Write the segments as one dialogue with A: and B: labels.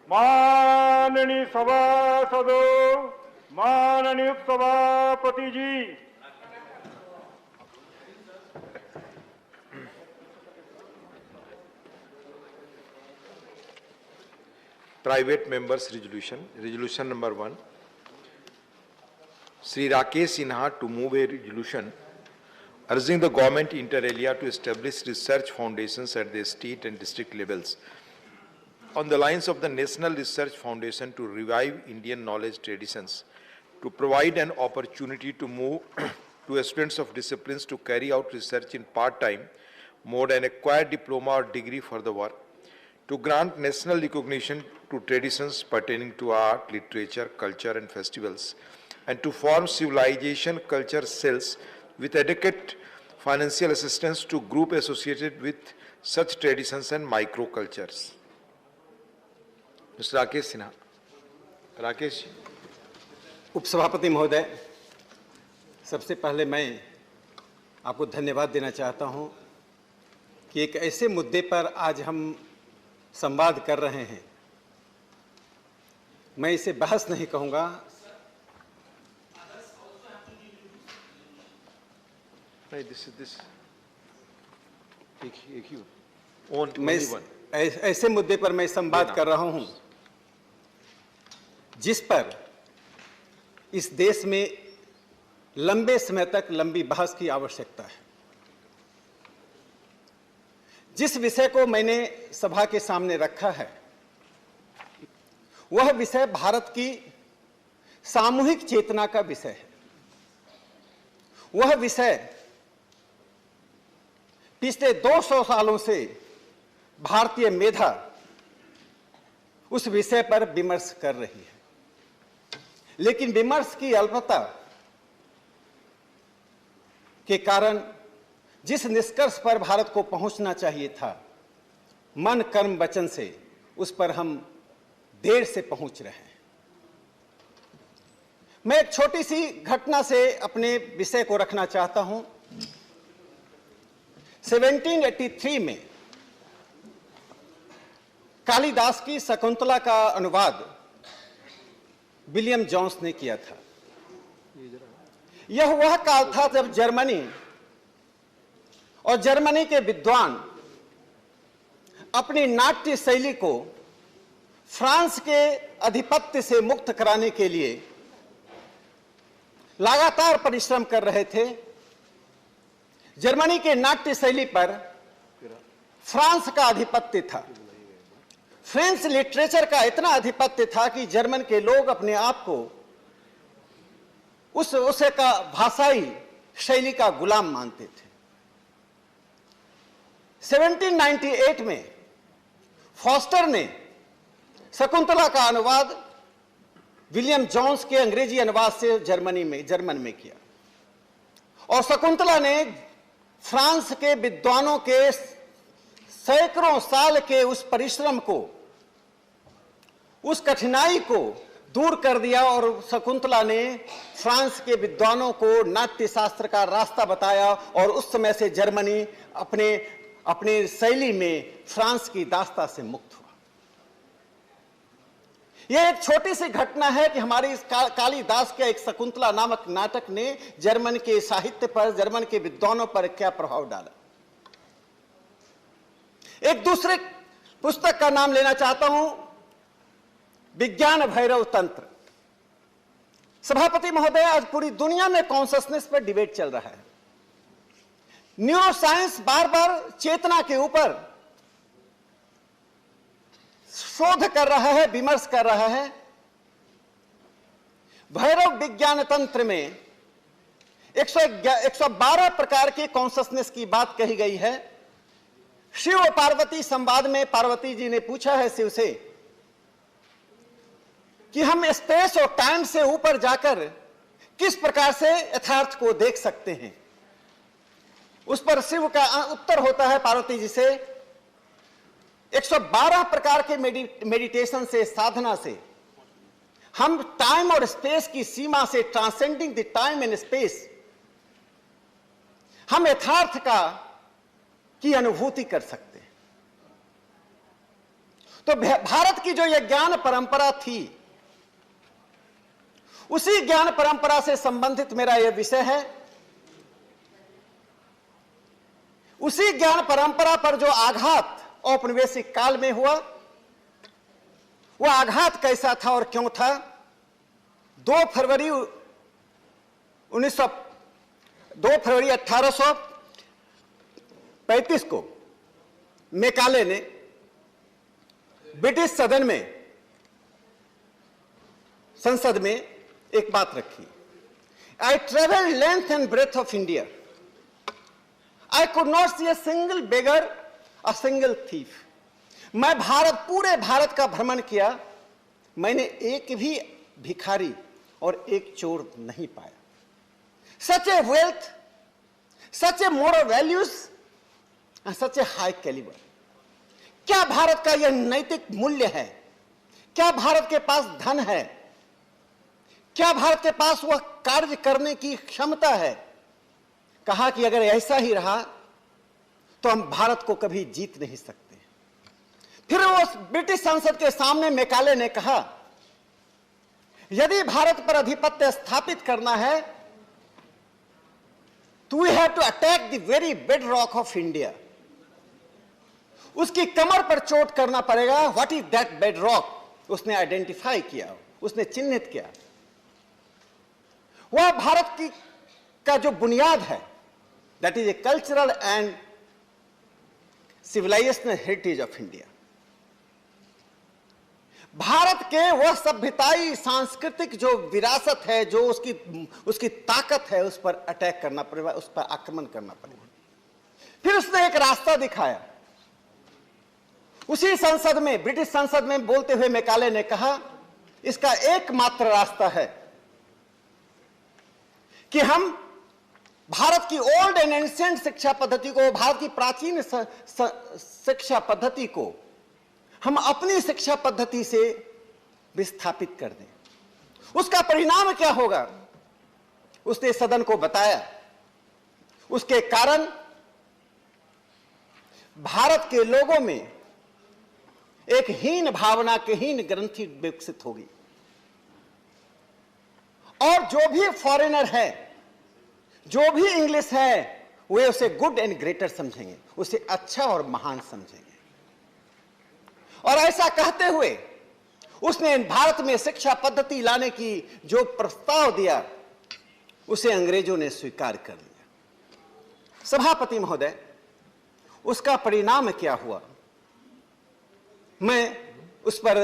A: माननीय सभासदों, माननीय सभापति जी,
B: Private members resolution number 1. Sri Rakesh Sinha to move a resolution urging the government inter alia to establish research foundations at the state and district levels on the lines of the National Research Foundation to revive Indian knowledge traditions, to provide an opportunity to move to students of disciplines to carry out research in part-time mode and acquire diploma or degree for the work, to grant national recognition to traditions pertaining to art, literature, culture and festivals, and to form civilization culture cells with adequate financial assistance to group associated with such traditions and microcultures. Mr. Rakesh Sinha. Rakesh.
C: उपसभापति महोदय, सबसे पहले मैं आपको धन्यवाद देना चाहता हूं कि एक ऐसे मुद्दे पर आज हम संवाद कर रहे हैं। मैं इसे बहस नहीं कहूंगा, मैं ऐसे मुद्दे पर मैं संवाद कर रहा हूं जिस पर इस देश में लंबे समय तक लंबी बहस की आवश्यकता है। जिस विषय को मैंने सभा के सामने रखा है वह विषय भारत की सामूहिक चेतना का विषय है। वह विषय पिछले 200 सालों से भारतीय मेधा उस विषय पर विमर्श कर रही है, लेकिन विमर्श की अल्पता के कारण जिस निष्कर्ष पर भारत को पहुंचना चाहिए था मन कर्म वचन से, उस पर हम देर से पहुंच रहे हैं। मैं एक छोटी सी घटना से अपने विषय को रखना चाहता हूं। 1783 में कालिदास की शकुंतला का अनुवाद विलियम जोन्स ने किया था। यह वह काल था जब जर्मनी और जर्मनी के विद्वान अपनी नाट्य शैली को फ्रांस के आधिपत्य से मुक्त कराने के लिए लगातार परिश्रम कर रहे थे। जर्मनी के नाट्य शैली पर फ्रांस का आधिपत्य था। फ्रेंच लिटरेचर का इतना आधिपत्य था कि जर्मन के लोग अपने आप को उसे का भाषाई शैली का गुलाम मानते थे। 1798 में फॉस्टर ने शकुंतला का अनुवाद विलियम जोन्स के अंग्रेजी अनुवाद से जर्मन में किया और शकुंतला ने फ्रांस के विद्वानों के सैकड़ों साल के उस परिश्रम को, उस कठिनाई को दूर कर दिया और शकुंतला ने फ्रांस के विद्वानों को नाट्य शास्त्र का रास्ता बताया और उस समय से जर्मनी अपने शैली में फ्रांस की दास्ता से मुक्त हुआ। यह एक छोटी सी घटना है कि हमारे इस कालिदास के एक शकुंतला नामक नाटक ने जर्मन के साहित्य पर, जर्मन के विद्वानों पर क्या प्रभाव डाला। एक दूसरे पुस्तक का नाम लेना चाहता हूं, विज्ञान भैरव तंत्र। सभापति महोदय, आज पूरी दुनिया में कॉन्शसनेस पर डिबेट चल रहा है। न्यूरो साइंस बार बार चेतना के ऊपर शोध कर रहा है, विमर्श कर रहा है। भैरव विज्ञान तंत्र में 112 प्रकार के कॉन्शसनेस की बात कही गई है। शिव और पार्वती संवाद में पार्वती जी ने पूछा है शिव से कि हम स्पेस और टाइम से ऊपर जाकर किस प्रकार से यथार्थ को देख सकते हैं। उस पर शिव का उत्तर होता है पार्वती जी से, 112 प्रकार के मेडिटेशन से, साधना से हम टाइम और स्पेस की सीमा से, transcending the time and space, हम यथार्थ की अनुभूति कर सकते हैं। तो भारत की जो यह ज्ञान परंपरा थी, उसी ज्ञान परंपरा से संबंधित मेरा यह विषय है। उसी ज्ञान परंपरा पर जो आघात औपनिवेशिक काल में हुआ, वह आघात कैसा था और क्यों था? 2 फरवरी 1835 को मैकाले ने ब्रिटिश सदन में, संसद में एक बात रखी, I travel length and breadth of India, I could not see a single beggar, a single thief. मैं पूरे भारत का भ्रमण किया, मैंने एक भी भिखारी और एक चोर नहीं पाया। सच ए वेल्थ, सच ए मोरल वैल्यूज, सच ए हाई कैलिबर। क्या भारत का यह नैतिक मूल्य है? क्या भारत के पास धन है? क्या भारत के पास वह कार्य करने की क्षमता है? कहा कि अगर ऐसा ही रहा तो हम भारत को कभी जीत नहीं सकते। फिर उस ब्रिटिश संसद के सामने मैकाले ने कहा, यदि भारत पर आधिपत्य स्थापित करना है तो we have to attack the very bedrock of India. उसकी कमर पर चोट करना पड़ेगा। What is that bedrock? उसने आइडेंटिफाई किया, उसने चिन्हित किया। वह भारत की का जो बुनियाद है, that is a cultural and civilisational heritage of India. Bharat के वह सभ्यताई सांस्कृतिक जो विरासत है, जो उसकी ताकत है, उस पर अटैक करना पड़ेगा, उस पर आक्रमण करना पड़ेगा। फिर उसने एक रास्ता दिखाया। उसी संसद में, ब्रिटिश संसद में बोलते हुए मैकाले ने कहा, इसका एकमात्र रास्ता है कि हम भारत की ओल्ड एंड एंशिएंट शिक्षा पद्धति को, भारत की प्राचीन शिक्षा पद्धति को हम अपनी शिक्षा पद्धति से विस्थापित कर दें। उसका परिणाम क्या होगा? उसने सदन को बताया। उसके कारण भारत के लोगों में एक हीन भावना के हीन ग्रंथि विकसित होगी, और जो भी फॉरेनर है, जो भी इंग्लिश है, वे उसे गुड एंड ग्रेटर समझेंगे, उसे अच्छा और महान समझेंगे। और ऐसा कहते हुए उसने भारत में शिक्षा पद्धति लाने की जो प्रस्ताव दिया, उसे अंग्रेजों ने स्वीकार कर लिया। सभापति महोदय, उसका परिणाम क्या हुआ? मैं उस पर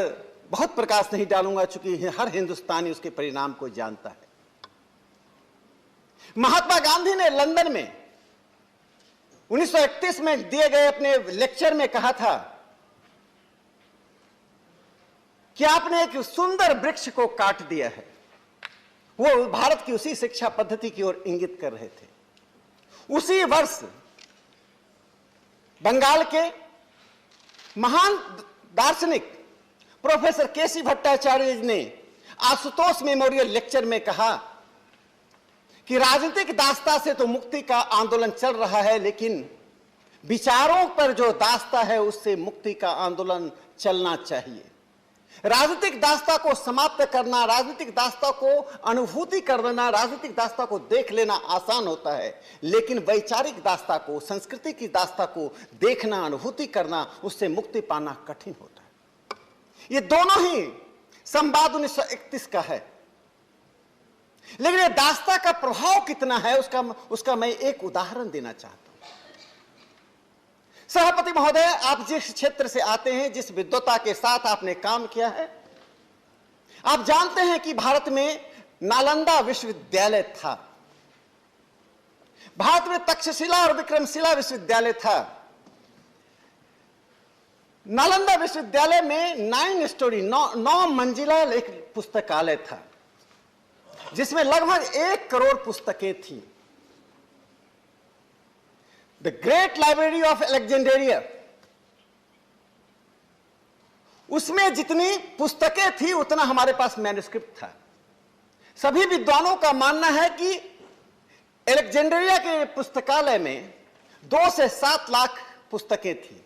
C: बहुत प्रकाश नहीं डालूंगा, चूंकि हर हिंदुस्तानी उसके परिणाम को जानता है। महात्मा गांधी ने लंदन में 1931 में दिए गए अपने लेक्चर में कहा था कि आपने एक सुंदर वृक्ष को काट दिया है। वो भारत की उसी शिक्षा पद्धति की ओर इंगित कर रहे थे। उसी वर्ष बंगाल के महान दार्शनिक प्रोफेसर केसी भट्टाचार्य ने आशुतोष मेमोरियल लेक्चर में कहा कि राजनीतिक दास्ता से तो मुक्ति का आंदोलन चल रहा है, लेकिन विचारों पर जो दास्ता है उससे मुक्ति का आंदोलन चलना चाहिए। राजनीतिक दास्ता को समाप्त करना, राजनीतिक दास्ता को अनुभूति कर लेना, राजनीतिक दास्ता को देख लेना आसान होता है, लेकिन वैचारिक दास्ता को, संस्कृति की दास्ता को देखना, अनुभूति करना, उससे मुक्ति पाना कठिन होता है। ये दोनों ही संवाद 1931 का है, लेकिन ये दास्ता का प्रभाव कितना है उसका मैं एक उदाहरण देना चाहता हूं। सभापति महोदय, आप जिस क्षेत्र से आते हैं, जिस विद्वता के साथ आपने काम किया है, आप जानते हैं कि भारत में नालंदा विश्वविद्यालय था, भारत में तक्षशिला और विक्रमशिला विश्वविद्यालय था। नालंदा विश्वविद्यालय में 9 मंजिला एक पुस्तकालय था, जिसमें लगभग 1 करोड़ पुस्तकें थी। The great library of Alexandria, उसमें जितनी पुस्तकें थी उतना हमारे पास मैन्युस्क्रिप्ट था। सभी विद्वानों का मानना है कि अलेक्जेंड्रिया के पुस्तकालय में 2 से 7 लाख पुस्तकें थी,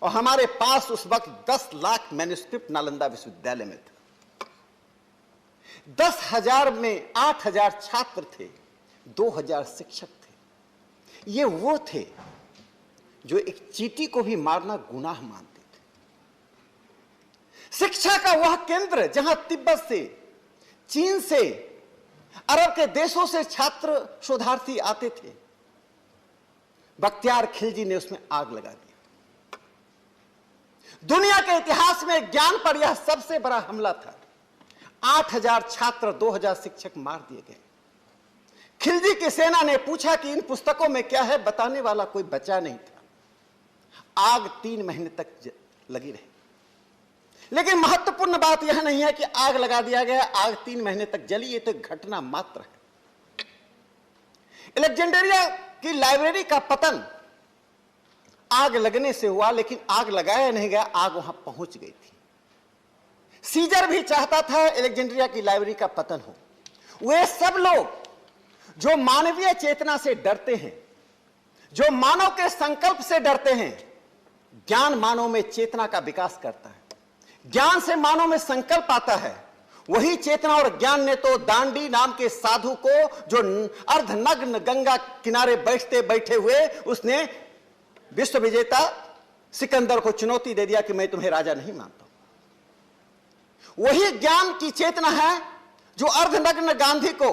C: और हमारे पास उस वक्त 10 लाख मैन्युस्क्रिप्ट नालंदा विश्वविद्यालय में था। 10,000 में 8,000 छात्र थे, 2,000 शिक्षक थे। ये वो थे जो एक चींटी को भी मारना गुनाह मानते थे। शिक्षा का वह केंद्र जहां तिब्बत से, चीन से, अरब के देशों से छात्र शोधार्थी आते थे, बख्तियार खिलजी ने उसमें आग लगा दी। दुनिया के इतिहास में ज्ञान पर यह सबसे बड़ा हमला था। 8,000 छात्र, 2,000 शिक्षक मार दिए गए। खिलजी की सेना ने पूछा कि इन पुस्तकों में क्या है, बताने वाला कोई बचा नहीं था। आग 3 महीने तक लगी रही। लेकिन महत्वपूर्ण बात यह नहीं है कि आग लगा दिया गया, आग 3 महीने तक जली, ये तो घटना मात्र है। अलेक्जेंड्रिया की लाइब्रेरी का पतन आग लगने से हुआ, लेकिन आग लगाया नहीं गया, आग वहां पहुंच गई थी। सीजर भी चाहता था अलेक्जेंड्रिया की लाइब्रेरी का पतन हो। वे सब लोग जो मानवीय चेतना से डरते हैं, जो मानव के संकल्प से डरते हैं, ज्ञान मानव में चेतना का विकास करता है। ज्ञान से मानव में संकल्प आता है। वही चेतना और ज्ञान ने तो दांडी नाम के साधु को, जो अर्धनग्न गंगा किनारे बैठते बैठे हुए उसने विश्व विजेता सिकंदर को चुनौती दे दिया कि मैं तुम्हें राजा नहीं मानता। वही ज्ञान की चेतना है जो अर्धनग्न गांधी को,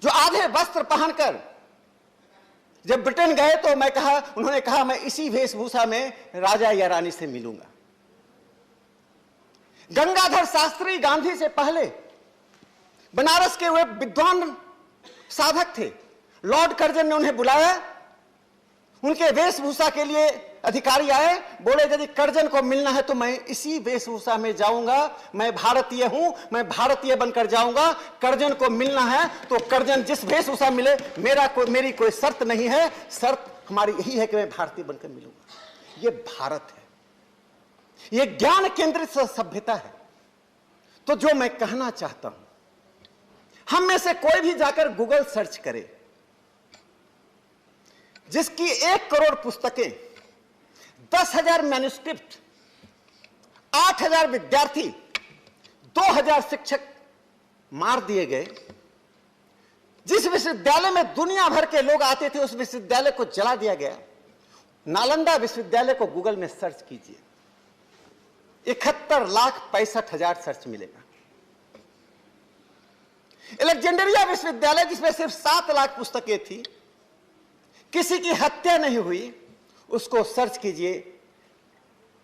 C: जो आधे वस्त्र पहनकर जब ब्रिटेन गए तो उन्होंने कहा मैं इसी वेशभूषा में राजा या रानी से मिलूंगा। गंगाधर शास्त्री गांधी से पहले बनारस के वे विद्वान साधक थे। लॉर्ड कर्जन ने उन्हें बुलाया, उनके वेशभूषा के लिए अधिकारी आए, बोले यदि कर्जन को मिलना है तो मैं इसी वेशभूषा में जाऊंगा, मैं भारतीय हूं, मैं भारतीय बनकर जाऊंगा। कर्जन को मिलना है तो कर्जन जिस वेशभूषा मिले, मेरी कोई शर्त नहीं है, शर्त हमारी यही है कि मैं भारतीय बनकर मिलूंगा। ये भारत है, ये ज्ञान केंद्रित सभ्यता है। तो जो मैं कहना चाहता हूं, हम में से कोई भी जाकर गूगल सर्च करे, जिसकी 1 करोड़ पुस्तकें, 10,000 मैन्युस्क्रिप्ट, 8,000 विद्यार्थी, 2,000 शिक्षक मार दिए गए, जिस विश्वविद्यालय में दुनिया भर के लोग आते थे उस विश्वविद्यालय को जला दिया गया। नालंदा विश्वविद्यालय को गूगल में सर्च कीजिए, 71,65,000 सर्च मिलेगा। अलेक्जेंड्रिया विश्वविद्यालय जिसमें सिर्फ 7 लाख पुस्तकें थी, किसी की हत्या नहीं हुई, उसको सर्च कीजिए।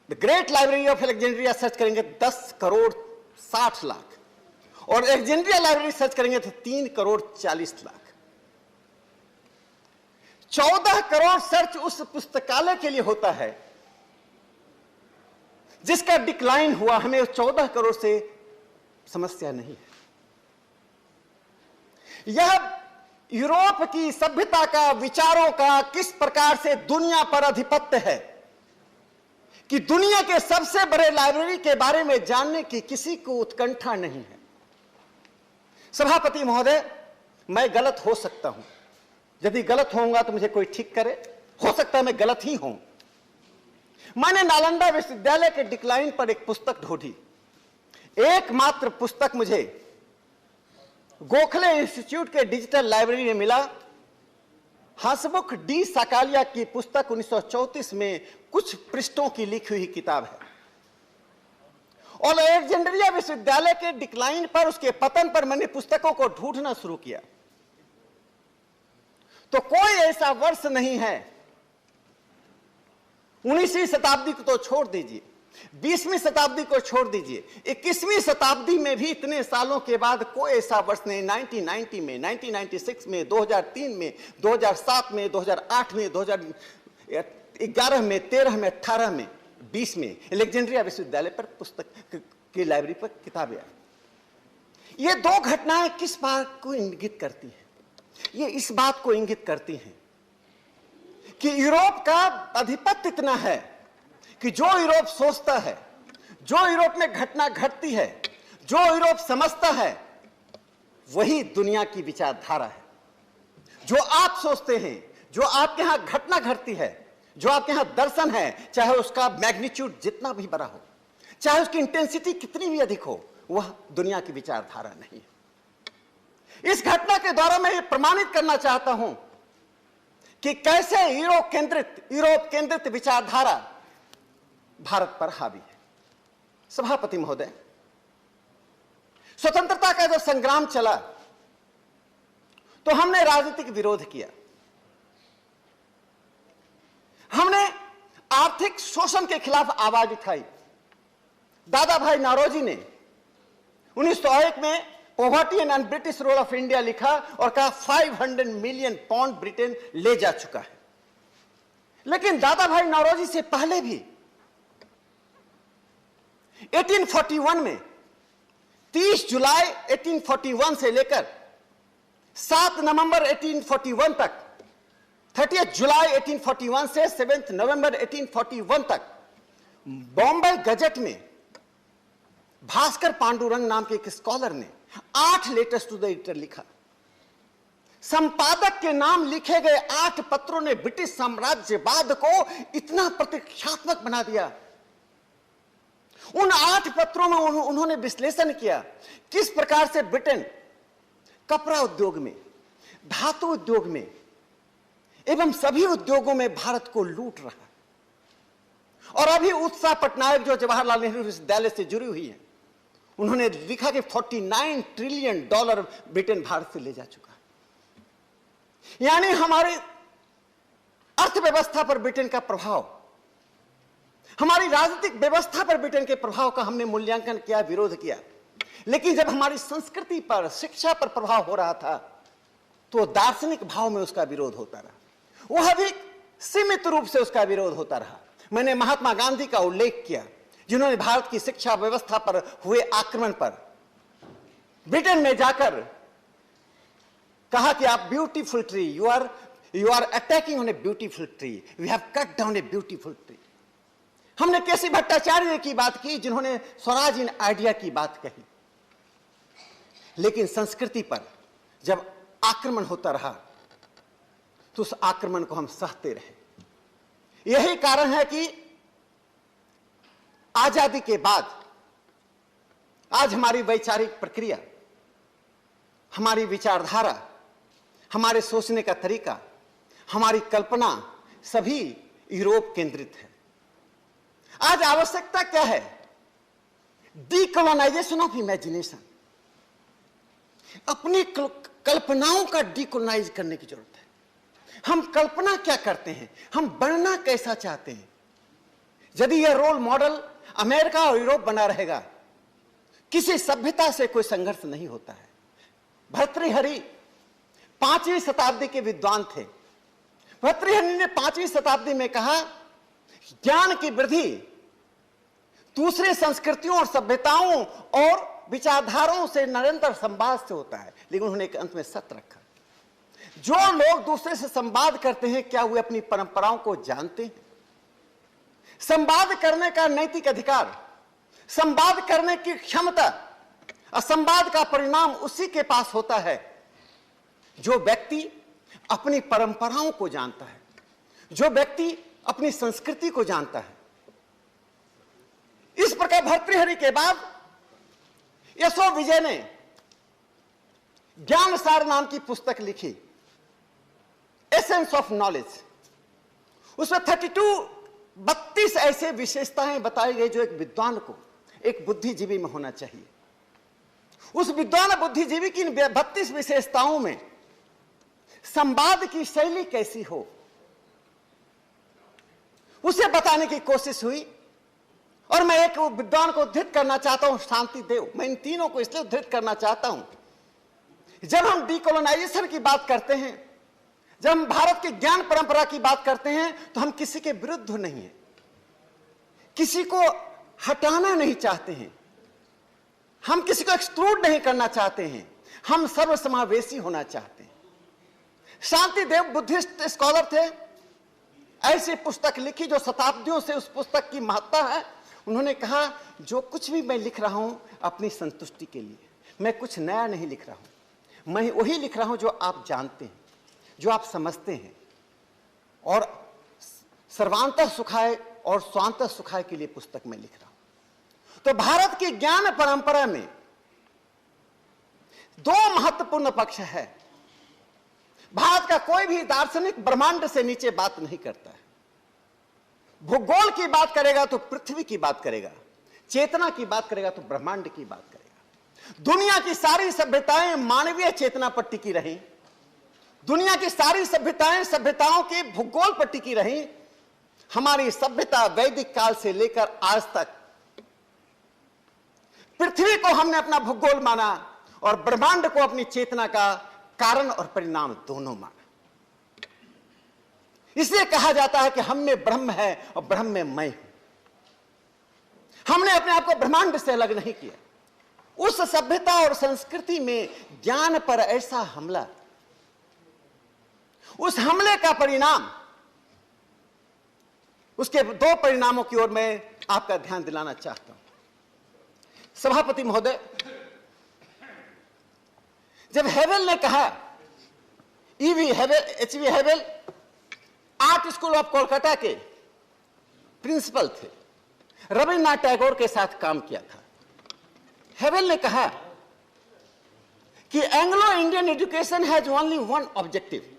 C: The great library of Alexandria search करेंगे 10 करोड़ 60 लाख, और अलेक्जेंड्रिया लाइब्रेरी सर्च करेंगे तो 3 करोड़ 40 लाख। 14 करोड़ सर्च उस पुस्तकालय के लिए होता है जिसका डिक्लाइन हुआ। हमें 14 करोड़ से समस्या नहीं है। यह यूरोप की सभ्यता का, विचारों का किस प्रकार से दुनिया पर आधिपत्य है कि दुनिया के सबसे बड़े लाइब्रेरी के बारे में जानने की किसी को उत्कंठा नहीं है। सभापति महोदय, मैं गलत हो सकता हूं, यदि गलत होऊंगा तो मुझे कोई ठीक करे, हो सकता है मैं गलत ही हूं। मैंने नालंदा विश्वविद्यालय के डिक्लाइन पर एक पुस्तक ढूंढी। एकमात्र पुस्तक मुझे गोखले इंस्टीट्यूट के डिजिटल लाइब्रेरी में मिला। हंसमुख डी साकालिया की पुस्तक 1934 में कुछ पृष्ठों की लिखी हुई किताब है। और अलेक्जेंड्रिया विश्वविद्यालय के डिक्लाइन पर, उसके पतन पर मैंने पुस्तकों को ढूंढना शुरू किया तो कोई ऐसा वर्ष नहीं है, 19वीं शताब्दी को तो छोड़ दीजिए, 20वीं शताब्दी को छोड़ दीजिए, 21वीं शताब्दी में भी इतने सालों के बाद कोई ऐसा वर्ष नहीं। 1990 में, 1996 में, 2003 में, 2007 में, 2008 में, 2011 में, 13 में, 18 में, 20 में अलेक्जेंड्रिया विश्वविद्यालय पर पुस्तक की लाइब्रेरी पर किताबें आई। ये 2 घटनाएं किस बात को इंगित करती हैं? ये इस बात को इंगित करती हैं कि यूरोप का आधिपत्य इतना है कि जो यूरोप सोचता है, जो यूरोप में घटना घटती है, जो यूरोप समझता है, वही दुनिया की विचारधारा है। जो आप सोचते हैं, जो आपके यहां घटना घटती है, जो आपके यहां दर्शन है, चाहे उसका मैग्नीट्यूड जितना भी बड़ा हो, चाहे उसकी इंटेंसिटी कितनी भी अधिक हो, वह दुनिया की विचारधारा नहीं है। इस घटना के द्वारा मैं ये प्रमाणित करना चाहता हूं कि कैसे यूरोप केंद्रित विचारधारा भारत पर हावी है। सभापति महोदय, स्वतंत्रता का जब संग्राम चला तो हमने राजनीतिक विरोध किया, हमने आर्थिक शोषण के खिलाफ आवाज उठाई। दादा भाई नौरोजी ने 1901 में poverty and British rule of India लिखा और कहा 500 मिलियन पाउंड ब्रिटेन ले जा चुका है। लेकिन दादा भाई नौरोजी से पहले भी 1841 में 30 जुलाई 1841 से लेकर 7 नवंबर 1841 तक, 30 जुलाई 1841 से 7 नवंबर 1841 तक बॉम्बे गजट में भास्कर पांडुरंग नाम के एक स्कॉलर ने 8 लेटर्स टू द एडिटर लिखा। संपादक के नाम लिखे गए 8 पत्रों ने ब्रिटिश साम्राज्यवाद को इतना प्रतीक्षात्मक बना दिया। उन 8 पत्रों में उन्होंने विश्लेषण किया किस प्रकार से ब्रिटेन कपड़ा उद्योग में, धातु उद्योग में एवं सभी उद्योगों में भारत को लूट रहा है। और अभी उत्साह पटनायक जो जवाहरलाल नेहरू विश्वविद्यालय से जुड़ी हुई है, उन्होंने लिखा कि $49 ट्रिलियन ब्रिटेन भारत से ले जा चुका है। यानी हमारी अर्थव्यवस्था पर ब्रिटेन का प्रभाव, हमारी राजनीतिक व्यवस्था पर ब्रिटेन के प्रभाव का हमने मूल्यांकन किया, विरोध किया। लेकिन जब हमारी संस्कृति पर, शिक्षा पर प्रभाव हो रहा था तो दार्शनिक भाव में उसका विरोध होता रहा, वह भी सीमित रूप से उसका विरोध होता रहा। मैंने महात्मा गांधी का उल्लेख किया, जिन्होंने भारत की शिक्षा व्यवस्था पर हुए आक्रमण पर ब्रिटेन में जाकर कहा कि आप beautiful tree, you are attacking on a beautiful tree, we have cut down a beautiful tree. हमने केसी भट्टाचार्य की बात की, जिन्होंने स्वराज इन आइडिया की बात कही। लेकिन संस्कृति पर जब आक्रमण होता रहा तो उस आक्रमण को हम सहते रहे। यही कारण है कि आजादी के बाद आज हमारी वैचारिक प्रक्रिया, हमारी विचारधारा, हमारे सोचने का तरीका, हमारी कल्पना सभी यूरोप केंद्रित है। आज आवश्यकता क्या है? Decolonisation of imagination. अपनी कल्पनाओं का डीकोलोनाइज करने की जरूरत है। हम कल्पना क्या करते हैं, हम बनना कैसा चाहते हैं। यदि यह रोल मॉडल अमेरिका और यूरोप बना रहेगा, किसी सभ्यता से कोई संघर्ष नहीं होता है। भर्तृहरि 5वीं शताब्दी के विद्वान थे। भर्तृहरि ने 5वीं शताब्दी में कहा, ज्ञान की वृद्धि दूसरे संस्कृतियों और सभ्यताओं और विचारधाराओं से निरंतर संवाद से होता है। लेकिन उन्होंने एक अंत में सत्य रखा, जो लोग दूसरे से संवाद करते हैं, क्या वे अपनी परंपराओं को जानते हैं? संवाद करने का नैतिक अधिकार, संवाद करने की क्षमता और संवाद का परिणाम उसी के पास होता है जो व्यक्ति अपनी परंपराओं को जानता है, जो व्यक्ति अपनी संस्कृति को जानता है। इस प्रकार भर्तृहरि के बाद यशो विजय ने ज्ञान सार नाम की पुस्तक लिखी, एसेंस ऑफ नॉलेज। उसमें 32 ऐसे विशेषताएं बताई गई जो एक विद्वान को, एक बुद्धिजीवी में होना चाहिए। उस विद्वान बुद्धिजीवी की 32 विशेषताओं में संवाद की शैली कैसी हो, उसे बताने की कोशिश हुई। और मैं एक विद्वान को उद्धृत करना चाहता हूं, शांति देव। मैं इन तीनों को इसलिए उद्धृत करना चाहता हूं, जब हम डीकोलोनाइजेशन की बात करते हैं, जब हम भारत की ज्ञान परंपरा की बात करते हैं, तो हम किसी के विरुद्ध नहीं है, किसी को हटाना नहीं चाहते हैं, हम किसी को एक्सक्लूड नहीं करना चाहते हैं, हम सर्वसमावेशी होना चाहते हैं। शांति देव बुद्धिस्ट स्कॉलर थे, ऐसी पुस्तक लिखी जो शताब्दियों से उस पुस्तक की महत्ता है। उन्होंने कहा, जो कुछ भी मैं लिख रहा हूं अपनी संतुष्टि के लिए, मैं कुछ नया नहीं लिख रहा हूं, मैं वही लिख रहा हूं जो आप जानते हैं, जो आप समझते हैं। और सर्वांतः सुखाय और स्वांतः सुखाय के लिए पुस्तक में लिख रहा हूं। तो भारत की ज्ञान परंपरा में दो महत्वपूर्ण पक्ष है। भारत का कोई भी दार्शनिक ब्रह्मांड से नीचे बात नहीं करता है। भूगोल की बात करेगा तो पृथ्वी की बात करेगा, चेतना की बात करेगा तो ब्रह्मांड की बात करेगा। दुनिया की सारी सभ्यताएं मानवीय चेतना पर टिकी रही। दुनिया की सारी सभ्यताओं के भूगोल पर टिकी रही। हमारी सभ्यता वैदिक काल से लेकर आज तक पृथ्वी को हमने अपना भूगोल माना और ब्रह्मांड को अपनी चेतना का कारण और परिणाम दोनों माना। इसलिए कहा जाता है कि हम में ब्रह्म है और ब्रह्म में मैं हूं। हमने अपने आप को ब्रह्मांड से अलग नहीं किया। उस सभ्यता और संस्कृति में ज्ञान पर ऐसा हमला, उस हमले का परिणाम, उसके दो परिणामों की ओर मैं आपका ध्यान दिलाना चाहता हूं। सभापति महोदय, जब हेवेल ने कहा, HV Havells art school of Kolkata के प्रिंसिपल थे, रविन्द्रनाथ टैगोर के साथ काम किया था। हेवेल ने कहा कि Anglo Indian education has only one objective,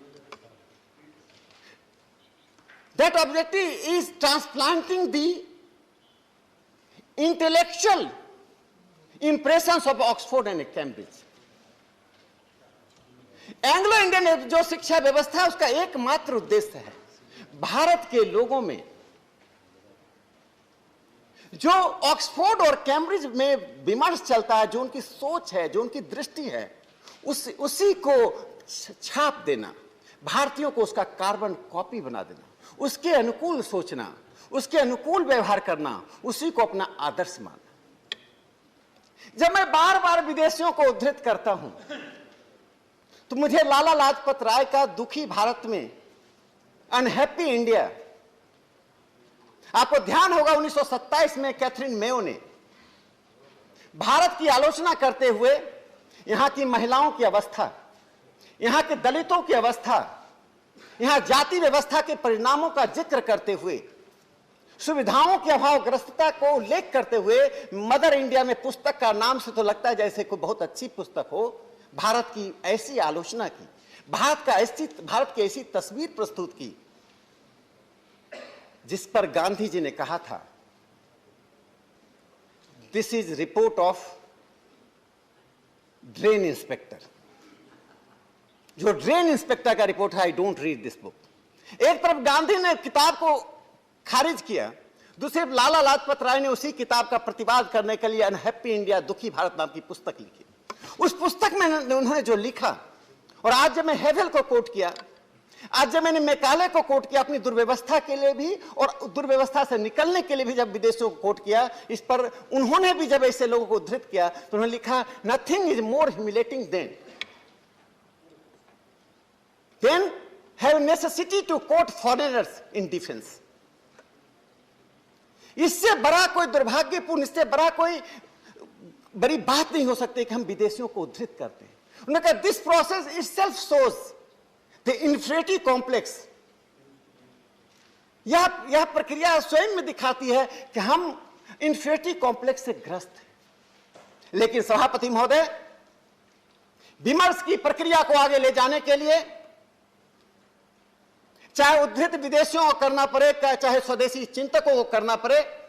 C: that objective is transplanting the intellectual impressions of Oxford and Cambridge. Anglo Indian जो शिक्षा व्यवस्था है उसका एकमात्र उद्देश्य है भारत के लोगों में जो ऑक्सफोर्ड और कैम्ब्रिज में विमर्श चलता है, जो उनकी सोच है, जो उनकी दृष्टि है, उसी को छाप देना, भारतीयों को उसका कार्बन कॉपी बना देना, उसके अनुकूल सोचना, उसके अनुकूल व्यवहार करना, उसी को अपना आदर्श मानना। जब मैं बार बार विदेशियों को उद्धृत करता हूं तो मुझे लाला लाजपत राय का दुखी भारत में, अनहैप्पी इंडिया, आपको ध्यान होगा 1927 में कैथरीन मेयो ने भारत की आलोचना करते हुए यहां की महिलाओं की अवस्था, यहां के दलितों की अवस्था, यहां जाति व्यवस्था के परिणामों का जिक्र करते हुए, सुविधाओं की अभावग्रस्तता को उल्लेख करते हुए, मदर इंडिया में पुस्तक का नाम से तो लगता है जैसे कोई बहुत अच्छी पुस्तक हो, भारत की ऐसी आलोचना की, भारत की ऐसी तस्वीर प्रस्तुत की जिस पर गांधी जी ने कहा था, this is report of drain inspector. जो ड्रेन इंस्पेक्टर का रिपोर्ट है, I don't read this book. एक तरफ गांधी ने किताब को खारिज किया, दूसरी तरफ लाला लाजपत राय ने उसी किताब का प्रतिवाद करने के लिए अनहैप्पी इंडिया, दुखी भारत नाम की पुस्तक लिखी। उस पुस्तक में उन्होंने जो लिखा, और आज जब मैं हेवेल को कोट किया, आज जब मैंने मैकाले को कोट किया अपनी दुर्व्यवस्था के लिए भी और दुर्व्यवस्था से निकलने के लिए भी, जब विदेशियों को कोट किया, इस पर उन्होंने भी जब ऐसे लोगों को उद्धृत किया तो उन्होंने लिखा, nothing is more humiliating than have necessity to quote foreigners in defence. इससे बड़ा कोई दुर्भाग्यपूर्ण, इससे बड़ा कोई बड़ी बात नहीं हो सकती कि हम विदेशियों को उद्धृत करते हैं। उन्होंने कहा, this process itself shows the infinity complex. यह प्रक्रिया स्वयं में दिखाती है कि हम इन्फिनिटी कॉम्प्लेक्स से ग्रस्त हैं। लेकिन सभापति महोदय, विमर्श की प्रक्रिया को आगे ले जाने के लिए चाहे उद्धृत विदेशियों को करना पड़े, चाहे स्वदेशी चिंतकों को करना पड़े,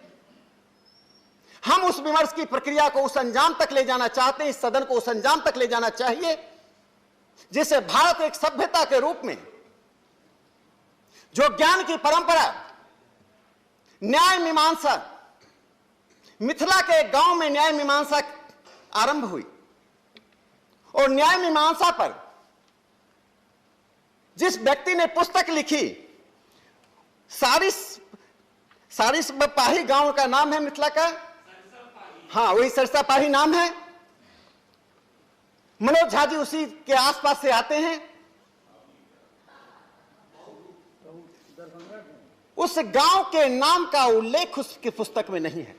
C: हम उस विमर्श की प्रक्रिया को उस अंजाम तक ले जाना चाहते हैं, इस सदन को उस अंजाम तक ले जाना चाहिए जिसे भारत एक सभ्यता के रूप में, जो ज्ञान की परंपरा, न्याय मीमांसा, मिथिला के गांव में न्याय मीमांसा आरंभ हुई और न्याय मीमांसा पर जिस व्यक्ति ने पुस्तक लिखी, सारिस पाही गांव का नाम है मिथिला का, हाँ वही सरसापाही नाम है। मनोज झा जी उसी के आसपास से आते हैं। उस गांव के नाम का उल्लेख उसकी पुस्तक में नहीं है।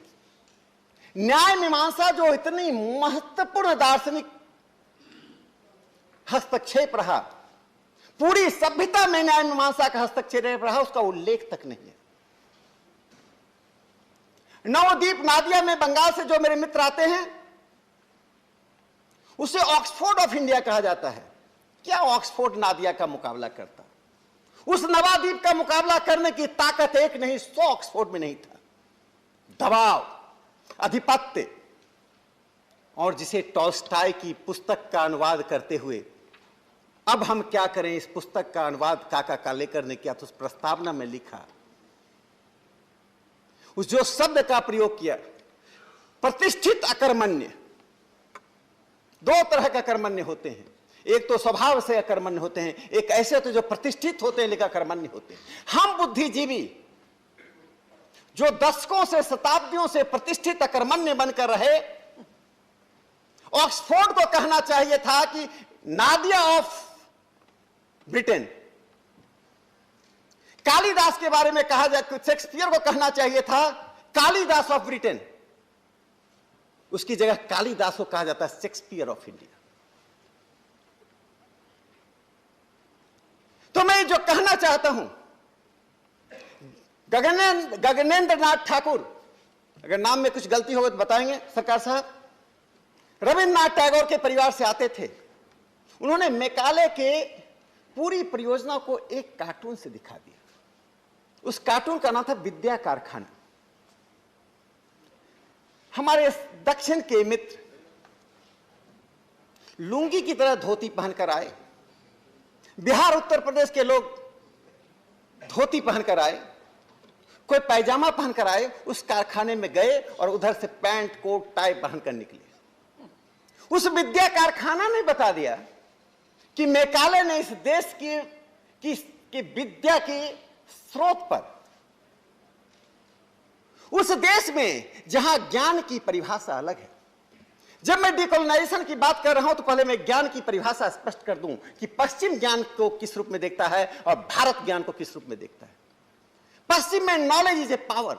C: न्याय मीमांसा जो इतनी महत्वपूर्ण दार्शनिक हस्तक्षेप रहा, पूरी सभ्यता में न्याय मीमांसा का हस्तक्षेप रहा, उसका उल्लेख तक नहीं है। नवद्वीप नादिया में बंगाल से जो मेरे मित्र आते हैं, उसे ऑक्सफोर्ड ऑफ इंडिया कहा जाता है। क्या ऑक्सफोर्ड नादिया का मुकाबला करता? उस नवाद्वीप का मुकाबला करने की ताकत एक नहीं 100 ऑक्सफोर्ड में नहीं था। दबाव, आधिपत्य, और जिसे टॉल्स्टॉय की पुस्तक का अनुवाद करते हुए अब हम क्या करें, इस पुस्तक का अनुवाद काका कालेकर ने किया, तो उस प्रस्तावना में लिखा, उस जो शब्द का प्रयोग किया, प्रतिष्ठित अकर्मण्य। दो तरह का कर्मण्य होते हैं, एक तो स्वभाव से अकर्मण्य होते हैं, एक ऐसे होते हैं जो प्रतिष्ठित होते हैं लेकिन अकर्मण्य होते हैं। हम बुद्धिजीवी जो दशकों से शताब्दियों से प्रतिष्ठित अकर्मण्य बनकर रहे, ऑक्सफोर्ड को कहना चाहिए था कि नादिया ऑफ ब्रिटेन। कालिदास के बारे में कहा जाए, शेक्सपियर को कहना चाहिए था कालिदास ऑफ ब्रिटेन, उसकी जगह कालिदास को कहा जाता है शेक्सपियर ऑफ इंडिया। तो मैं जो कहना चाहता हूं, गगनेंद्र नाथ ठाकुर, अगर नाम में कुछ गलती हो तो बताएंगे सरकार साहब, रविन्द्रनाथ टैगोर के परिवार से आते थे। उन्होंने मैकाले के पूरी परियोजना को एक कार्टून से दिखा दिया। उस कार्टून का नाम था विद्या कारखाना। हमारे दक्षिण के मित्र लुंगी की तरह धोती पहनकर आए, बिहार उत्तर प्रदेश के लोग धोती पहनकर आए, कोई पैजामा पहनकर आए, उस कारखाने में गए और उधर से पैंट कोट टाई पहनकर निकले। उस विद्या कारखाना ने बता दिया कि मैकाले ने इस देश की विद्या के स्रोत पर, उस देश में जहां ज्ञान की परिभाषा अलग है। जब मैं डिकोलोनाइजेशन की बात कर रहा हूं तो पहले मैं ज्ञान की परिभाषा स्पष्ट कर दूं कि पश्चिम ज्ञान को किस रूप में देखता है और भारत ज्ञान को किस रूप में देखता है। पश्चिम में knowledge is a power,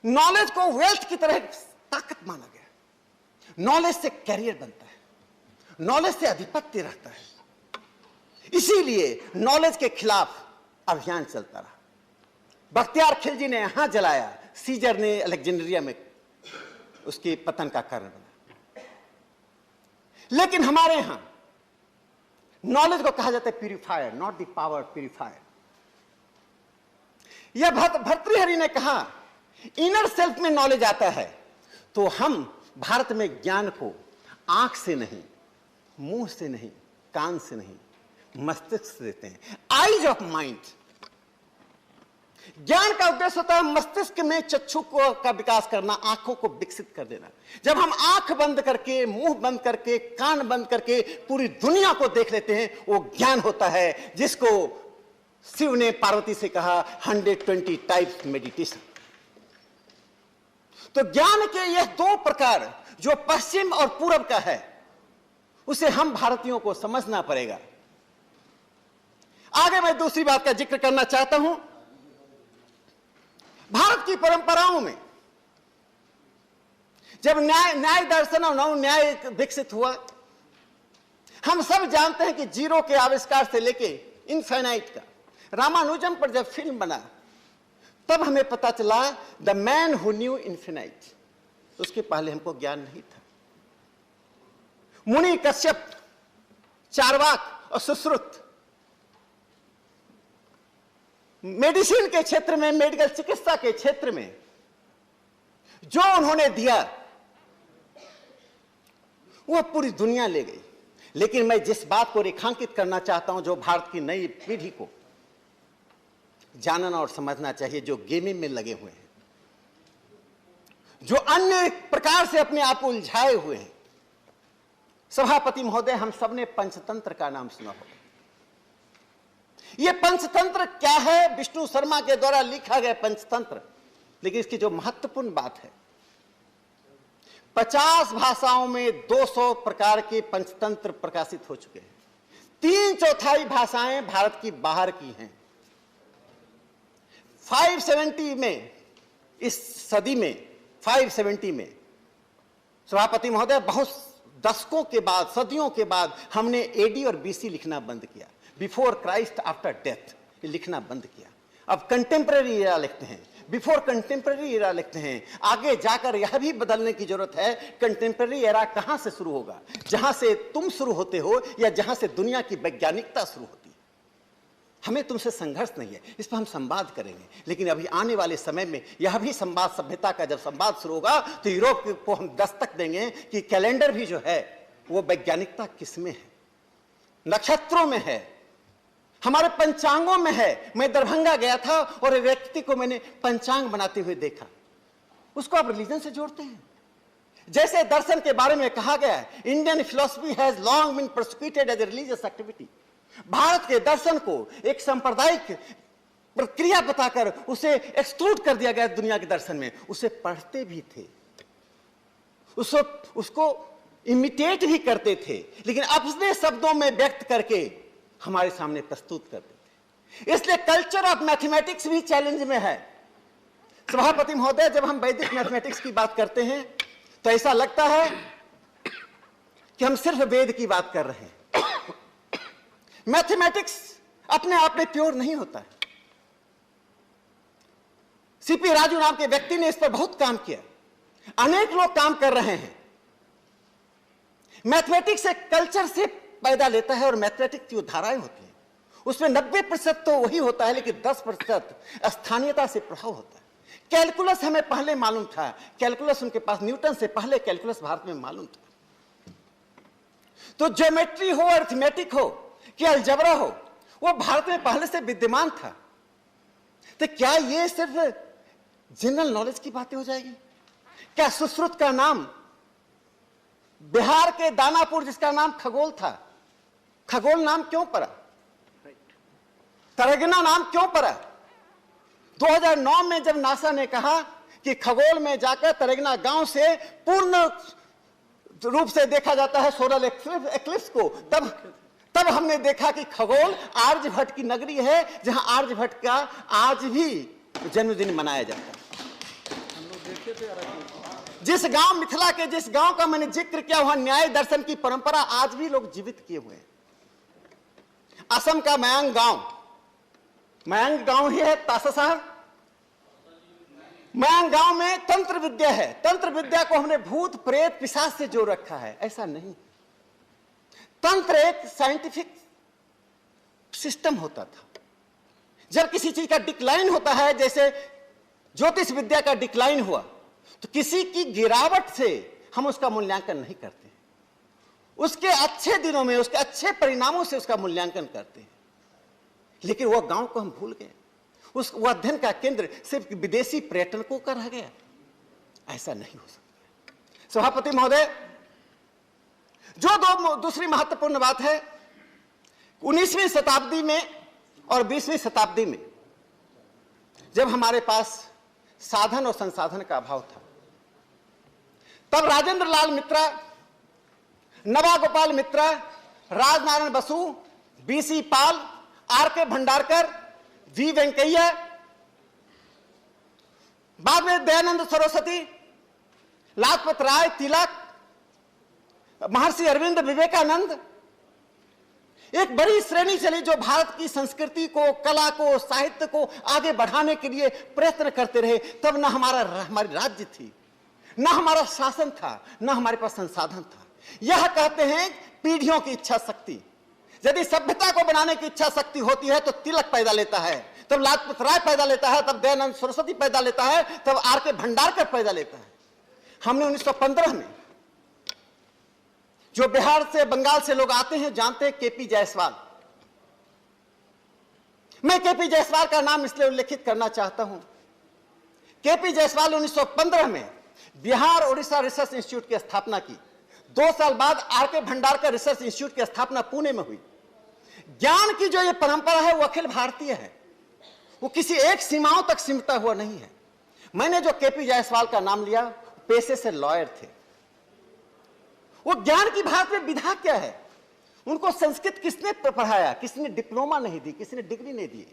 C: knowledge को वेल्थ की तरह ताकत माना गया। नॉलेज से कैरियर बनता है, नॉलेज से आधिपत्य रहता है। इसीलिए नॉलेज के खिलाफ अभियान चलता रहा। बख्तियार खिलजी ने यहां जलाया, सीजर ने अलेक्जेंड्रिया में उसके पतन का कारण बना। लेकिन हमारे यहां नॉलेज को कहा जाता है purifier, not the power purifier. यह भर्तृहरि ने कहा इनर सेल्फ में नॉलेज आता है, तो हम भारत में ज्ञान को आंख से नहीं, मुंह से नहीं, कान से नहीं, मस्तिष्क से देते हैं। Eyes of mind. ज्ञान का उद्देश्य होता है मस्तिष्क में चक्षु का विकास करना, आंखों को विकसित कर देना। जब हम आंख बंद करके, मुंह बंद करके, कान बंद करके पूरी दुनिया को देख लेते हैं, वो ज्ञान होता है, जिसको शिव ने पार्वती से कहा 120 टाइप्स मेडिटेशन। तो ज्ञान के यह दो प्रकार जो पश्चिम और पूरब का है, उसे हम भारतीयों को समझना पड़ेगा। आगे मैं दूसरी बात का जिक्र करना चाहता हूं। भारत की परंपराओं में जब न्याय दर्शन और नव न्याय विकसित हुआ, हम सब जानते हैं कि जीरो के आविष्कार से लेके इनफाइनाइट का, रामानुजम पर जब फिल्म बना तब हमें पता चला the man who knew infinite. उसके पहले हमको ज्ञान नहीं था। मुनि कश्यप, चारवाक और सुश्रुत मेडिसिन के क्षेत्र में, मेडिकल चिकित्सा के क्षेत्र में जो उन्होंने दिया वह पूरी दुनिया ले गई। लेकिन मैं जिस बात को रेखांकित करना चाहता हूं, जो भारत की नई पीढ़ी को जानना और समझना चाहिए, जो गेमिंग में लगे हुए हैं, जो अन्य प्रकार से अपने आप को उलझाए हुए हैं। सभापति महोदय, हम सबने पंचतंत्र का नाम सुना होगा। यह पंचतंत्र क्या है? विष्णु शर्मा के द्वारा लिखा गया पंचतंत्र। लेकिन इसकी जो महत्वपूर्ण बात है, 50 भाषाओं में 200 प्रकार के पंचतंत्र प्रकाशित हो चुके हैं। 3/4 भाषाएं भारत की बाहर की हैं। 570 में, इस सदी में 570 में सभापति महोदय बहुत दशकों के बाद, सदियों के बाद हमने एडी और बीसी लिखना बंद किया, बिफोर क्राइस्ट आफ्टर डेथ लिखना बंद किया। अब कंटेम्पररी एरा लिखते हैं, बिफोर कंटेम्पररी एरा लिखते हैं। आगे जाकर यह भी बदलने की जरूरत है, कंटेम्पररी एरा कहां से शुरू होगा? जहां से तुम शुरू होते हो या जहां से दुनिया की वैज्ञानिकता शुरू होती है। हमें तुमसे संघर्ष नहीं है, इस पर हम संवाद करेंगे, लेकिन अभी आने वाले समय में यह भी संवाद, सभ्यता का जब संवाद शुरू होगा तो यूरोप को हम दस्तक देंगे कि कैलेंडर भी जो है वो वैज्ञानिकता किसमें है, नक्षत्रों में है, हमारे पंचांगों में है। मैं दरभंगा गया था और एक व्यक्ति को मैंने पंचांग बनाते हुए देखा, उसको आप रिलीजन से जोड़ते हैं। जैसे दर्शन के बारे में कहा गया है, Indian philosophy has long been persecuted as a religious activity. Bharat के दर्शन को एक सांप्रदायिक प्रक्रिया बताकर उसे एक्सक्लूड कर दिया गया दुनिया के दर्शन में। उसे पढ़ते भी थे, उसको इमिटेट भी करते थे, लेकिन अपने शब्दों में व्यक्त करके हमारे सामने प्रस्तुत करते थे। इसलिए कल्चर ऑफ मैथमेटिक्स भी चैलेंज में है। सभापति महोदय, जब हम वैदिक मैथमेटिक्स की बात करते हैं तो ऐसा लगता है कि हम सिर्फ वेद की बात कर रहे हैं। मैथमेटिक्स अपने आप में प्योर नहीं होता है। सीपी राजू नाम के व्यक्ति ने इस पर बहुत काम किया, अनेक लोग काम कर रहे हैं। मैथमेटिक्स एक कल्चर से पैदा लेता है और मैथमेटिक्स की धाराएं होती हैं, उसमें 90% तो वही होता है, लेकिन 10% स्थानीयता से प्रभाव होता है। कैलकुलस हमें पहले मालूम था, कैलकुलस उनके पास, न्यूटन से पहले कैलकुलस भारत में मालूम था। तो ज्योमेट्री हो, अरिथमेटिक हो कि अलजबरा हो, वो भारत में पहले से विद्यमान था। तो क्या ये सिर्फ जनरल नॉलेज की बातें हो जाएगी? क्या सुश्रुत का नाम, बिहार के दानापुर जिसका नाम खगोल था, खगोल नाम क्यों पड़ा? तरगना नाम क्यों पड़ा? 2009 में जब नासा ने कहा कि खगोल में जाकर तरगना गांव से पूर्ण रूप से देखा जाता है सोलर एक्लिप्स को, तब हमने देखा कि खगोल आर्यभट्ट की नगरी है, जहां आर्यभट्ट का आज भी जन्मदिन मनाया जाता है। जिस गांव, मिथिला के जिस गांव का मैंने जिक्र किया, वहां न्याय दर्शन की परंपरा आज भी लोग जीवित किए हुए हैं। असम का मयांग गांव ही है, तासा शहर। मयांग गांव में तंत्र विद्या है। तंत्र विद्या को हमने भूत प्रेत पिशाच से जोड़ रखा है, ऐसा नहीं। तंत्र एक साइंटिफिक सिस्टम होता था। जब किसी चीज का डिक्लाइन होता है, जैसे ज्योतिष विद्या का डिक्लाइन हुआ, तो किसी की गिरावट से हम उसका मूल्यांकन नहीं करते, उसके अच्छे दिनों में, उसके अच्छे परिणामों से उसका मूल्यांकन करते हैं। लेकिन वह गांव को हम भूल गए, वो अध्ययन का केंद्र सिर्फ विदेशी पर्यटकों का रह गया। ऐसा नहीं हो सकता। सभापति महोदय, जो दूसरी महत्वपूर्ण बात है, 19वीं शताब्दी में और 20वीं शताब्दी में जब हमारे पास साधन और संसाधन का अभाव था, तब Rajendra Lal Mitra, Nava Gopal Mitra, Rajnarayan Basu, B C Pal, R K. Bhandarkar, V Venkaiah, बाद में दयानंद सरस्वती, लाजपत राय, तिलक, महर्षि अरविंद, विवेकानंद, एक बड़ी श्रेणी चली जो भारत की संस्कृति को, कला को, साहित्य को आगे बढ़ाने के लिए प्रयत्न करते रहे। तब न हमारी राज्य थी, न हमारा शासन था, न हमारे पास संसाधन था। यह कहते हैं पीढ़ियों की इच्छा शक्ति। यदि सभ्यता को बनाने की इच्छा शक्ति होती है तो तिलक पैदा लेता है, तब लाजपत राय पैदा लेता है, तब दयानंद सरस्वती पैदा लेता है, तब आर.के. भंडारकर पैदा लेता है। हमने 1915 में, जो बिहार से, बंगाल से लोग आते हैं, जानते हैं के.पी. जायसवाल। मैं के.पी. जायसवाल का नाम इसलिए उल्लेखित करना चाहता हूं। के.पी. जायसवाल 1915 में बिहार ओडिशा रिसर्च इंस्टीट्यूट की स्थापना की। 2 साल बाद आर.के. भंडारकर रिसर्च इंस्टीट्यूट की स्थापना पुणे में हुई। ज्ञान की जो ये परंपरा है वो अखिल भारतीय है, वो किसी एक सीमाओं तक सिमटा हुआ नहीं है। मैंने जो के.पी. जायसवाल का नाम लिया, पेशे से लॉयर थे। वो ज्ञान की भारत में विधा क्या है? उनको संस्कृत किसने पढ़ाया? किसने डिप्लोमा नहीं दी, किसने डिग्री नहीं दी।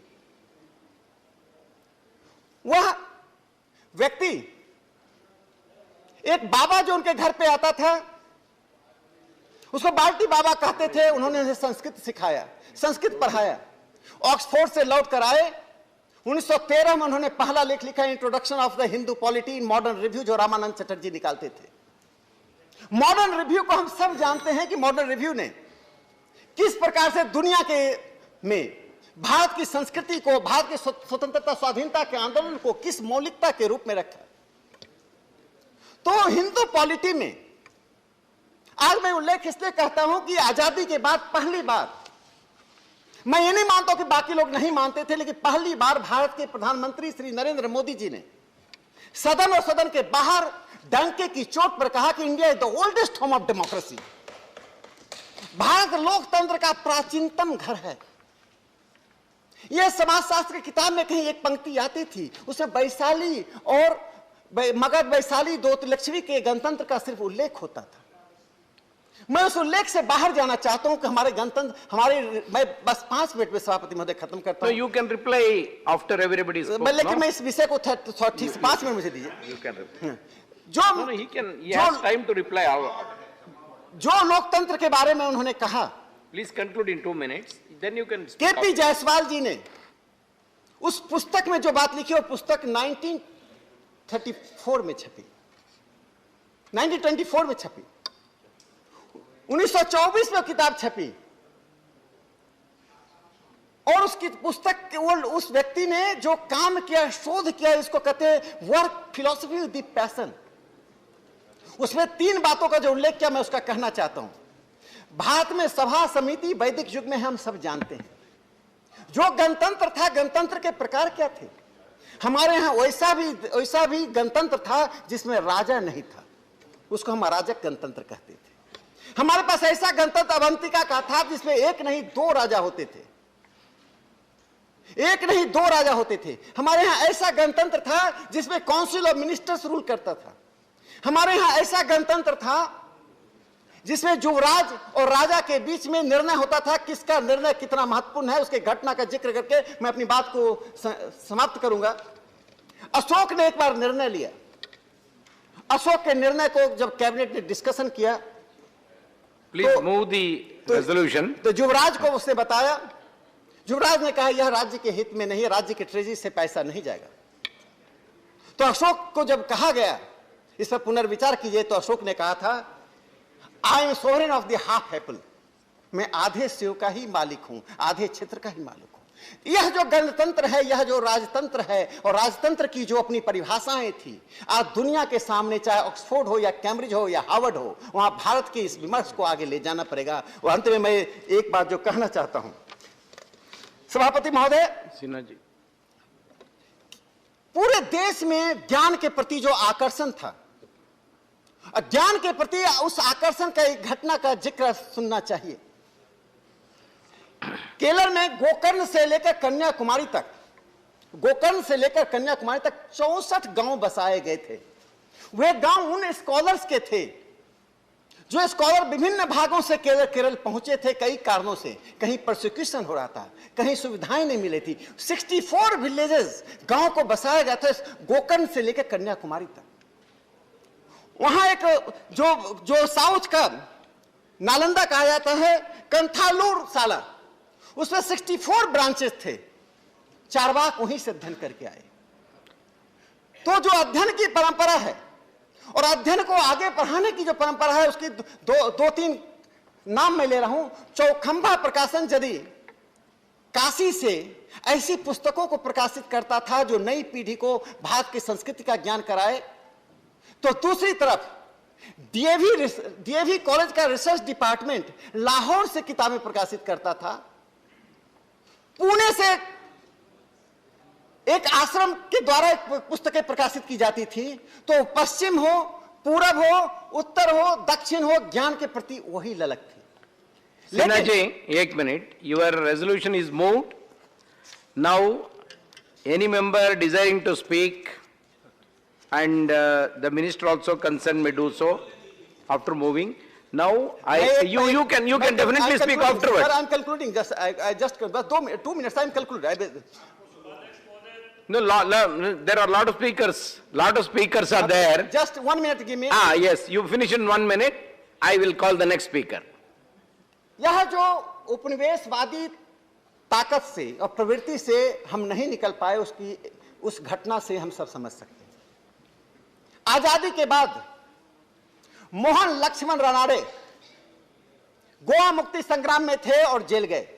C: वह व्यक्ति, एक बाबा जो उनके घर पे आता था, उसको बाल्टी बाबा कहते थे। उन्होंने उन्हें संस्कृत सिखाया, संस्कृत पढ़ाया। ऑक्सफोर्ड से लौट कर आए। 1913 में उन्होंने पहला लेख लिखा, introduction of the Hindu polity in modern review, जो रामानंद चटर्जी निकालते थे। मॉडर्न रिव्यू को हम सब जानते हैं कि मॉडर्न रिव्यू ने किस प्रकार से दुनिया के में भारत की संस्कृति को, भारत की स्वतंत्रता स्वाधीनता के आंदोलन को किस मौलिकता के रूप में रखा। तो हिंदू पॉलिटी में आज मैं उल्लेख इसलिए कहता हूं कि आजादी के बाद पहली बार, मैं ये नहीं मानता कि बाकी लोग नहीं मानते थे, लेकिन पहली बार भारत के प्रधानमंत्री श्री नरेंद्र मोदी जी ने सदन और सदन के बाहर डंके की चोट पर कहा कि India is the oldest home of democracy. Bharat लोकतंत्र का प्राचीनतम घर है। यह समाजशास्त्र की किताब में कहीं एक पंक्ति आती थी, उसमें वैशाली और मगध, वैशाली दो लक्ष्मी के गणतंत्र का सिर्फ उल्लेख होता था। मैं उस उल्लेख से बाहर जाना चाहता हूं कि हमारे गणतंत्र, मैं बस 5 मिनट में सभापति महोदय खत्म करता हूं।
D: You can reply after everybody spoke.
C: लेकिन मैं इस विषय को ठीक से 5 मिनट मुझे दीजिए।
D: You can
C: go
D: time to reply.
C: जो लोकतंत्र के बारे में उन्होंने कहा,
D: please conclude in 2 minutes, then you can.
C: K P Jaiswal ji ने उस पुस्तक में जो बात लिखी, वो पुस्तक 1934 में छपी, 1924 में छपी, 1924 में किताब छपी। और उसकी पुस्तक, उस व्यक्ति ने जो काम किया, शोध किया, इसको कहते हैं वर्क फिलॉसफी विद पैशन। उसमें 3 बातों का जो उल्लेख किया, मैं उसका कहना चाहता हूं। भारत में सभा समिति वैदिक युग में हम सब जानते हैं। जो गणतंत्र था, गणतंत्र के प्रकार क्या थे? हमारे यहां वैसा भी गणतंत्र था जिसमें राजा नहीं था, उसको हम अराजक गणतंत्र कहते थे। हमारे पास ऐसा गणतंत्र अवंतिका का था जिसमें एक नहीं 2 राजा होते थे, एक नहीं 2 राजा होते थे। हमारे यहां ऐसा गणतंत्र था जिसमें काउंसिल ऑफ मिनिस्टर्स रूल करता था। हमारे यहां ऐसा गणतंत्र था जिसमें युवराज और राजा के बीच में निर्णय होता था। किसका निर्णय कितना महत्वपूर्ण है, उसके घटना का जिक्र करके मैं अपनी बात को समाप्त करूंगा। अशोक ने एक बार निर्णय लिया। अशोक के निर्णय को जब कैबिनेट ने डिस्कशन किया,
D: प्लीज मूव दी रेजोल्यूशन,
C: तो युवराज को उसने बताया। युवराज ने कहा यह राज्य के हित में नहीं है, राज्य के ट्रेजरी से पैसा नहीं जाएगा। तो अशोक को जब कहा गया इस पर पुनर्विचार कीजिए, तो अशोक ने कहा था, I am sovereign of the half Apple, मैं आधे सेव का ही मालिक हूं, आधे क्षेत्र का ही मालिक हूं। यह जो गणतंत्र है, यह जो राजतंत्र है, और राजतंत्र की जो अपनी परिभाषाएं थी, आज दुनिया के सामने, चाहे ऑक्सफोर्ड हो या कैम्ब्रिज हो या हार्वर्ड हो, वहां भारत के इस विमर्श को आगे ले जाना पड़ेगा। और अंत में मैं एक बात जो कहना चाहता हूं, सभापति महोदय,
D: सिन्हा जी,
C: पूरे देश में ज्ञान के प्रति जो आकर्षण था, ज्ञान के प्रति उस आकर्षण का एक घटना का जिक्र सुनना चाहिए। केरल में गोकर्ण से लेकर कन्याकुमारी तक, गोकर्ण से लेकर कन्याकुमारी तक 64 गांव बसाए गए थे। वे गांव उन स्कॉलर्स के थे जो स्कॉलर विभिन्न भागों से केरल पहुंचे थे, कई कारणों से। कहीं प्रोसिक्यूशन हो रहा था, कहीं सुविधाएं नहीं मिली थी। 64 विलेजेस, गांव को बसाया गया था गोकर्ण से लेकर कन्याकुमारी तक। वहां एक जो साउथ का नालंदा कहा जाता है, कंथालूर साला, उसमें 64 ब्रांचेस थे। चारवाक वहीं से अध्ययन करके आए। तो जो अध्ययन की परंपरा है और अध्ययन को आगे बढ़ाने की जो परंपरा है, उसकी 2-3 नाम मैं ले रहा हूं। चौखंबा प्रकाशन यदि काशी से ऐसी पुस्तकों को प्रकाशित करता था जो नई पीढ़ी को भारत की संस्कृति का ज्ञान कराए, तो दूसरी तरफ डीएवी कॉलेज का रिसर्च डिपार्टमेंट लाहौर से किताबें प्रकाशित करता था। पुणे से एक आश्रम के द्वारा पुस्तकें प्रकाशित की जाती थी। तो पश्चिम हो, पूरब हो, उत्तर हो, दक्षिण हो, ज्ञान के प्रति वही ललक थी।
D: Sinha ji, 1 minute, your resolution is moved. Now any member desiring to speak and the minister also concerned may do so after moving. Now you can definitely speak afterwards.
C: Sir, I am concluding. I just 2 minutes. I am concluding.
D: No, there are a lot of speakers. Lot of speakers are there.
C: Just 1 minute. Give me.
D: Yes, you finish in 1 minute. I will call the next speaker.
C: यह जो उपनिवेशवादी ताकत से और प्रवृत्ति से हम नहीं निकल पाए, उस घटना से हम सब समझ सकते हैं। आजादी के बाद मोहन लक्ष्मण रानाडे गोवा मुक्ति संग्राम में थे और जेल गए।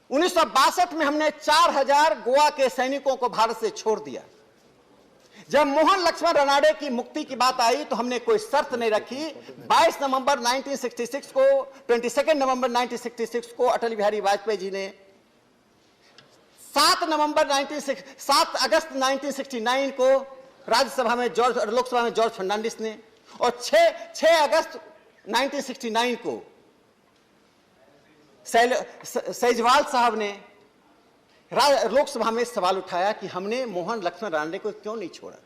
C: 1962 में हमने 4000 गोवा के सैनिकों को भारत से छोड़ दिया। जब मोहन लक्ष्मण रानाडे की मुक्ति की बात आई तो हमने कोई शर्त नहीं रखी। 22 नवंबर 1966 को 22 नवंबर 1966 को अटल बिहारी वाजपेयी जी ने, 7 अगस्त 1969 को राज्यसभा में लोकसभा में जॉर्ज फर्नांडिस ने, और 6 अगस्त 1969 को सेजवाल साहब ने लोकसभा में सवाल उठाया कि हमने मोहन लक्ष्मण रानाडे को क्यों नहीं छोड़ा।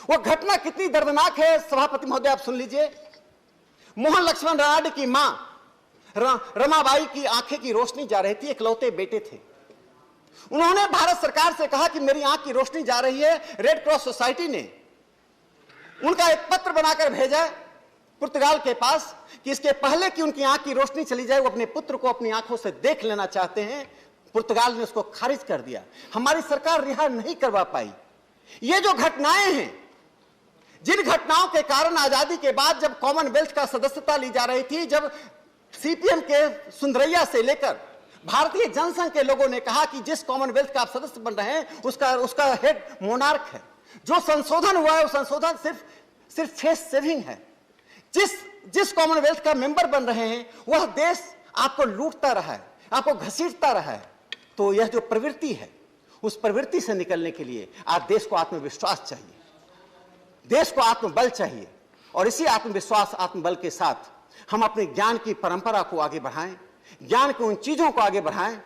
C: वो घटना कितनी दर्दनाक है सभापति महोदय, आप सुन लीजिए। मोहन लक्ष्मण रानाडे की मां रमाबाई की आंखें की रोशनी जा रही थी, इकलौते बेटे थे। उन्होंने भारत सरकार से कहा कि मेरी आंख की रोशनी जा रही है। रेड क्रॉस सोसाइटी ने उनका एक पत्र बनाकर भेजा पुर्तगाल के पास कि इसके पहले कि उनकी आंख की रोशनी चली जाए, वो अपने पुत्र को अपनी आंखों से देख लेना चाहते हैं। पुर्तगाल ने उसको खारिज कर दिया। हमारी सरकार रिहा नहीं करवा पाई। ये जो घटनाएं हैं, जिन घटनाओं के कारण आजादी के बाद जब कॉमनवेल्थ का सदस्यता ली जा रही थी, जब सीपीएम के सुंदरैया से लेकर भारतीय जनसंघ के लोगों ने कहा कि जिस कॉमनवेल्थ का आप सदस्य बन रहे हैं उसका हेड मोनार्क है, जो संशोधन हुआ है वो संशोधन सिर्फ फेस सेविंग है। जिस कॉमनवेल्थ का मेंबर बन रहे हैं वह देश आपको लूटता रहा है, आपको घसीटता रहा है। तो यह जो प्रवृत्ति है, उस प्रवृत्ति से निकलने के लिए आज देश को आत्मविश्वास चाहिए, देश को आत्मबल चाहिए, और इसी आत्मविश्वास आत्मबल के साथ हम अपने ज्ञान की परंपरा को आगे बढ़ाएं, ज्ञान की उन चीजों को आगे बढ़ाएं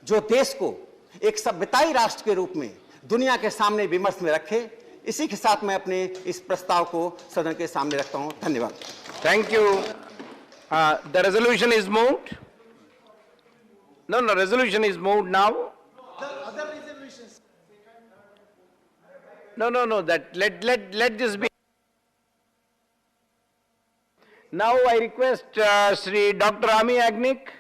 C: जो देश को एक सभ्यताई राष्ट्र के रूप में दुनिया के सामने विमर्श में रखे। इसी के साथ मैं अपने इस प्रस्ताव को सदन के सामने रखता हूं। धन्यवाद।
D: Thank you. The resolution is moved. No, resolution is moved now.
E: The other resolutions.
D: No, that let this be. Now I request Shri Dr. Ami Agnik